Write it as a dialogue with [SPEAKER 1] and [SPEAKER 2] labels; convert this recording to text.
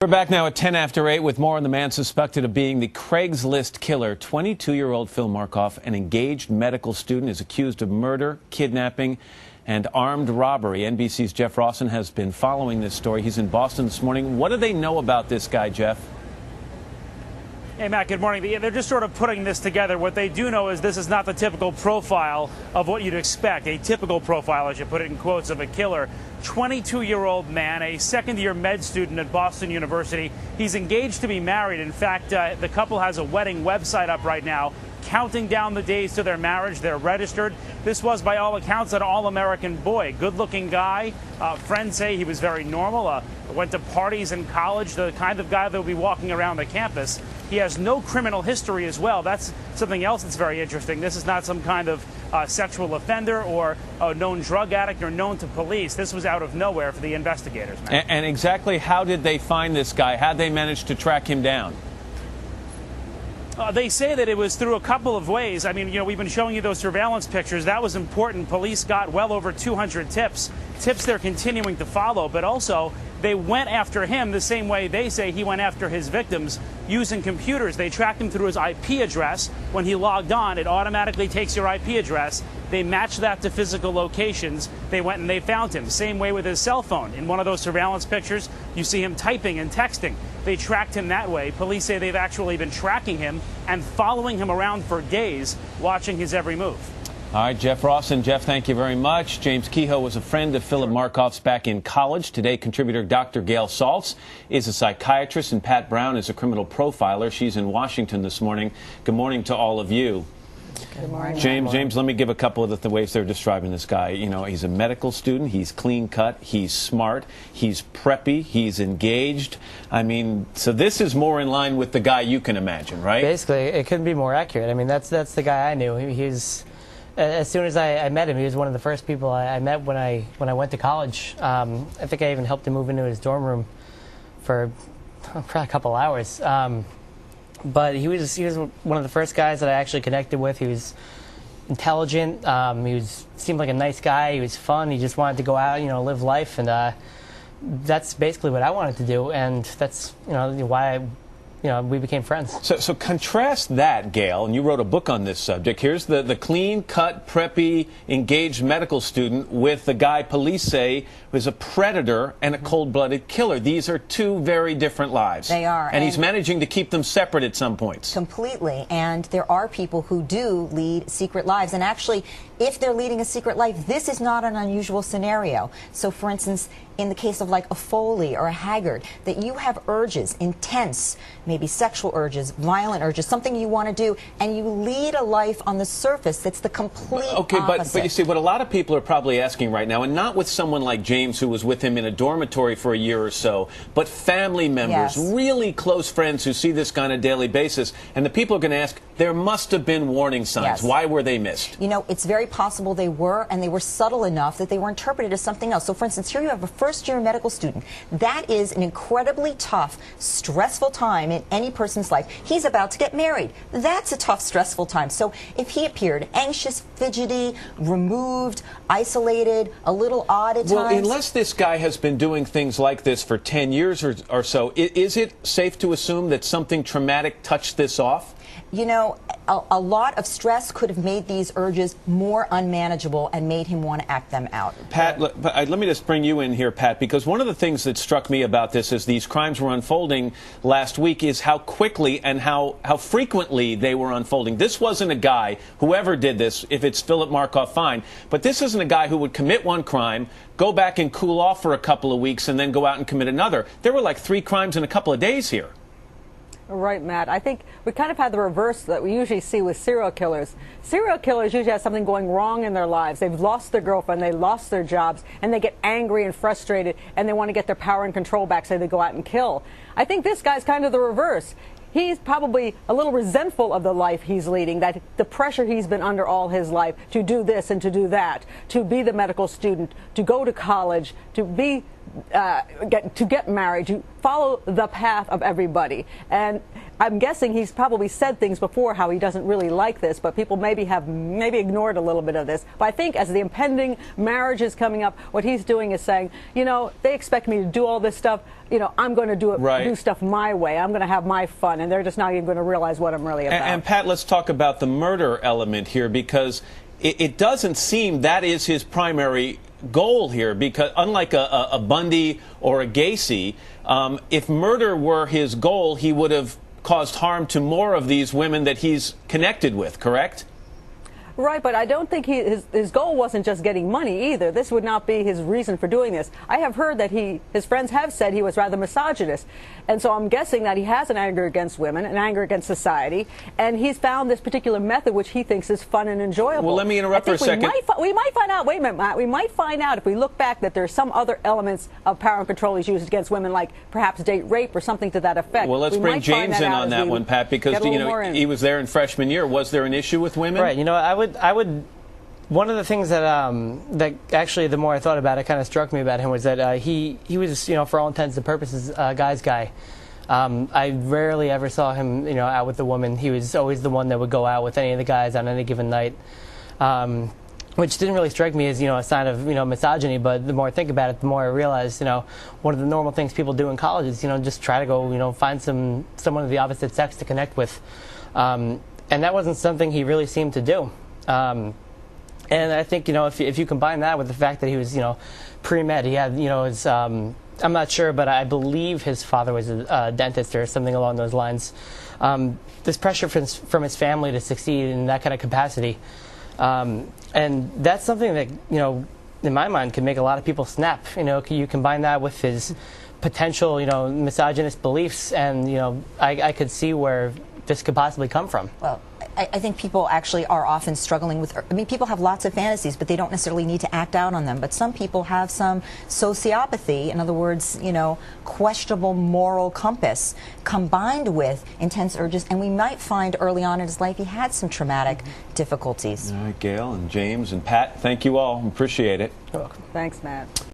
[SPEAKER 1] We're back now at 10 after 8 with more on the man suspected of being the Craigslist killer. 22-year-old Phil Markoff, an engaged medical student, is accused of murder, kidnapping, and armed robbery. NBC's Jeff Rawson has been following this story. He's in Boston this morning. What do they know about this guy, Jeff?
[SPEAKER 2] Hey, Matt, good morning. They're just sort of putting this together. What they do know is this is not the typical profile of what you'd expect, a typical profile, I should put it in quotes, of a killer. 22-year-old man, a second-year med student at Boston University. He's engaged to be married. In fact, the couple has a wedding website up right now, counting down the days to their marriage. They're registered. This was, by all accounts, an all-American boy. Good-looking guy. Friends say he was very normal. Went to parties in college, the kind of guy that will be walking around the campus. He has no criminal history as well. That's something else that's very interesting. This is not some kind of sexual offender or a known drug addict or known to police. This was out of nowhere for the investigators.
[SPEAKER 1] And exactly how did they find this guy? How'd they manage to track him down?
[SPEAKER 2] They say that it was through a couple of ways. I mean, we've been showing you those surveillance pictures. That was important. Police got well over 200 tips they're continuing to follow, but also they went after him the same way they say he went after his victims, using computers. They tracked him through his IP address. When he logged on, it automatically takes your IP address. They matched that to physical locations. They went and they found him. Same way with his cell phone. In one of those surveillance pictures, you see him typing and texting. They tracked him that way. Police say they've actually been tracking him and following him around for days, watching his every move.
[SPEAKER 1] All right, Jeff Rawson. Jeff, thank you very much. James Kehoe was a friend of Philip Markoff's back in college. Today, contributor Dr. Gail Saltz is a psychiatrist, and Pat Brown is a criminal profiler. She's in Washington this morning. Good morning to all of you.
[SPEAKER 3] Good morning.
[SPEAKER 1] James, let me give a couple of the ways they're describing this guy. He's a medical student. He's clean cut. He's smart. He's preppy. He's engaged. I mean, so this is more in line with the guy you can imagine, right?
[SPEAKER 3] Basically, it couldn't be more accurate. I mean, that's the guy I knew. He's as soon as I met him, he was one of the first people I met when I went to college. I think I even helped him move into his dorm room for a couple hours. But he was one of the first guys that I actually connected with. He was intelligent. Seemed like a nice guy. He was fun. He just wanted to go out, live life, and that's basically what I wanted to do. And that's why we became friends.
[SPEAKER 1] So contrast that, Gail, and you wrote a book on this subject. Here's the clean-cut, preppy, engaged medical student with the guy police say was a predator and a cold-blooded killer. These are two very different lives.
[SPEAKER 4] They are.
[SPEAKER 1] And he's managing to keep them separate at some points.
[SPEAKER 4] Completely. And there are people who do lead secret lives. And actually, if they're leading a secret life, this is not an unusual scenario. So, for instance, in the case of like a Foley or a Haggard, that you have urges, intense, maybe sexual urges, violent urges, something you want to do, and you lead a life on the surface that's the complete opposite.
[SPEAKER 1] But you see, what a lot of people are probably asking right now, and not with someone like James who was with him in a dormitory for a year or so, but family members, really close friends who see this on a daily basis, and the people are going to ask, there must have been warning signs.
[SPEAKER 4] Yes.
[SPEAKER 1] Why were they missed?
[SPEAKER 4] It's very possible they were, and they were subtle enough that they were interpreted as something else. So, for instance, here you have a first-year medical student. That is an incredibly tough, stressful time in any person's life. He's about to get married. That's a tough, stressful time. So if he appeared anxious, fidgety, removed, isolated, a little odd at times.
[SPEAKER 1] Well, unless this guy has been doing things like this for 10 years or so, is it safe to assume that something traumatic touched this off?
[SPEAKER 4] A lot of stress could have made these urges more unmanageable and made him want to act them out.
[SPEAKER 1] Pat, let me just bring you in here, Pat, because one of the things that struck me about this as these crimes were unfolding last week is how quickly and how frequently they were unfolding. This wasn't a guy, whoever did this, if it's Philip Markoff, fine, but this isn't a guy who would commit one crime, go back and cool off for a couple of weeks, and then go out and commit another. There were like 3 crimes in a couple of days here.
[SPEAKER 5] Right, Matt. I think we kind of had the reverse that we usually see with serial killers. Serial killers usually have something going wrong in their lives. They've lost their girlfriend, they lost their jobs, and they get angry and frustrated, and they want to get their power and control back, so they go out and kill. I think this guy's kind of the reverse. He's probably a little resentful of the life he's leading, that the pressure he's been under all his life to do this and to do that, to be the medical student, to go to college, to be get married, you follow the path of everybody. And I'm guessing he's probably said things before how he doesn't really like this, but people maybe have ignored a little bit of this. But I think as the impending marriage is coming up, what he's doing is saying, you know, they expect me to do all this stuff. You know, I'm going to do stuff my way. I'm going to have my fun, and they're just not even going to realize what I'm really about.
[SPEAKER 1] And Pat, let's talk about the murder element here, because it doesn't seem that is his primary goal here, because unlike a Bundy or a Gacy, if murder were his goal, he would have caused harm to more of these women that he's connected with, correct?
[SPEAKER 5] Right, but I don't think his goal wasn't just getting money either. This would not be his reason for doing this. I have heard that his friends have said he was rather misogynist. And so I'm guessing that he has an anger against women, an anger against society, and he's found this particular method which he thinks is fun and enjoyable.
[SPEAKER 1] Well, let me interrupt for a second.
[SPEAKER 5] We might find out, wait a minute, Matt, we might find out if we look back that there's some other elements of power and control he's used against women, like perhaps date rape or something to that effect.
[SPEAKER 1] Well, let's bring James in on that one, Pat, because you know he was there in freshman year. Was there an issue with women?
[SPEAKER 3] Right. You know, I would. One of the things that that actually, the more I thought about it, kind of struck me about him was that he was, you know, for all intents and purposes, a guy's guy. I rarely ever saw him, you know, out with the woman. He was always the one that would go out with any of the guys on any given night, which didn't really strike me as, you know, a sign of, you know, misogyny. But the more I think about it, the more I realize, you know, one of the normal things people do in college is, you know, just try to go, you know, find someone of the opposite sex to connect with, and that wasn't something he really seemed to do. And I think, you know, if you combine that with the fact that he was, you know, pre-med, he had, you know, his, I'm not sure, but I believe his father was a dentist or something along those lines. This pressure from his family to succeed in that kind of capacity. And that's something that, you know, in my mind can make a lot of people snap. You know, you combine that with his potential, you know, misogynist beliefs, and, you know, I could see where this could possibly come from.
[SPEAKER 4] Well, I think people actually are often struggling with, I mean, people have lots of fantasies, but they don't necessarily need to act out on them. But some people have some sociopathy, in other words, you know, questionable moral compass, combined with intense urges. And we might find early on in his life he had some traumatic difficulties.
[SPEAKER 1] All right, Gail and James and Pat, thank you all. Appreciate it.
[SPEAKER 3] You're welcome.
[SPEAKER 5] Thanks, Matt.